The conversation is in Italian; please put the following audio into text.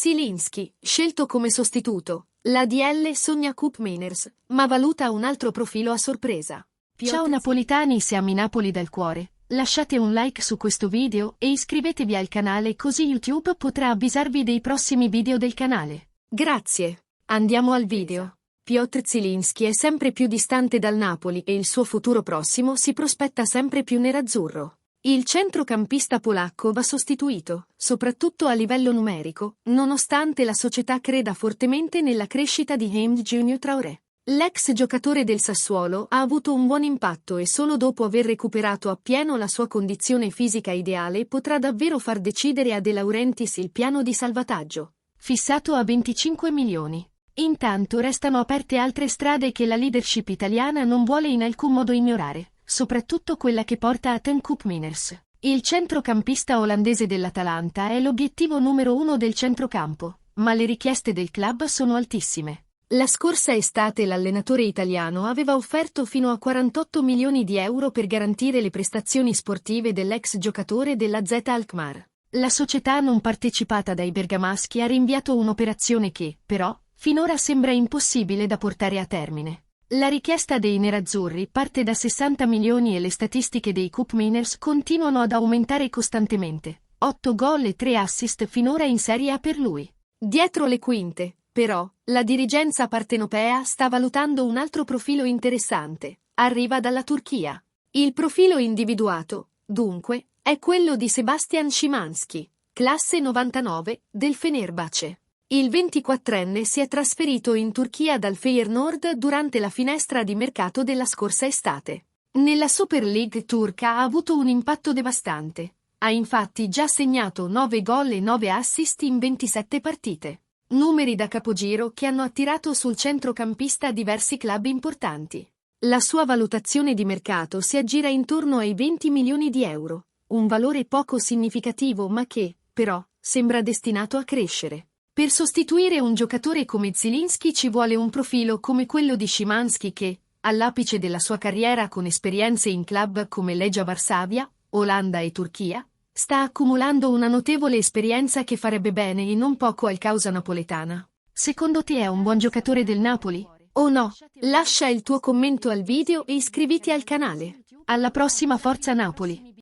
Zielinski, scelto come sostituto. L'ADL sogna Koopmeiners, ma valuta un altro profilo a sorpresa. Ciao napolitani, siamo in Napoli dal cuore. Lasciate un like su questo video e iscrivetevi al canale così YouTube potrà avvisarvi dei prossimi video del canale. Grazie. Andiamo al video. Piotr Zielinski è sempre più distante dal Napoli e il suo futuro prossimo si prospetta sempre più nerazzurro. Il centrocampista polacco va sostituito, soprattutto a livello numerico, nonostante la società creda fortemente nella crescita di James Junior Traoré. L'ex giocatore del Sassuolo ha avuto un buon impatto e solo dopo aver recuperato appieno la sua condizione fisica ideale potrà davvero far decidere a De Laurentiis il piano di salvataggio. Fissato a 25 milioni. Intanto restano aperte altre strade che la leadership italiana non vuole in alcun modo ignorare, soprattutto quella che porta a Ten Koopmeiners. Il centrocampista olandese dell'Atalanta è l'obiettivo numero uno del centrocampo, ma le richieste del club sono altissime. La scorsa estate l'allenatore italiano aveva offerto fino a 48 milioni di euro per garantire le prestazioni sportive dell'ex giocatore della AZ Alkmaar. La società non partecipata dai bergamaschi ha rinviato un'operazione che, però, finora sembra impossibile da portare a termine. La richiesta dei nerazzurri parte da 60 milioni e le statistiche dei Koopmeiners continuano ad aumentare costantemente. 8 gol e 3 assist finora in Serie A per lui. Dietro le quinte, però, la dirigenza partenopea sta valutando un altro profilo interessante. Arriva dalla Turchia. Il profilo individuato, dunque, è quello di Sebastian Szymanski, classe 99, del Fenerbahce. Il 24enne si è trasferito in Turchia dal Feyenoord durante la finestra di mercato della scorsa estate. Nella Super League turca ha avuto un impatto devastante. Ha infatti già segnato 9 gol e 9 assist in 27 partite. Numeri da capogiro che hanno attirato sul centrocampista diversi club importanti. La sua valutazione di mercato si aggira intorno ai 20 milioni di euro, un valore poco significativo ma che, però, sembra destinato a crescere. Per sostituire un giocatore come Zielinski ci vuole un profilo come quello di Szymanski che, all'apice della sua carriera con esperienze in club come Legia Varsavia, Olanda e Turchia, sta accumulando una notevole esperienza che farebbe bene e non poco al causa napoletana. Secondo te è un buon giocatore del Napoli? O no? Lascia il tuo commento al video e iscriviti al canale. Alla prossima, forza Napoli!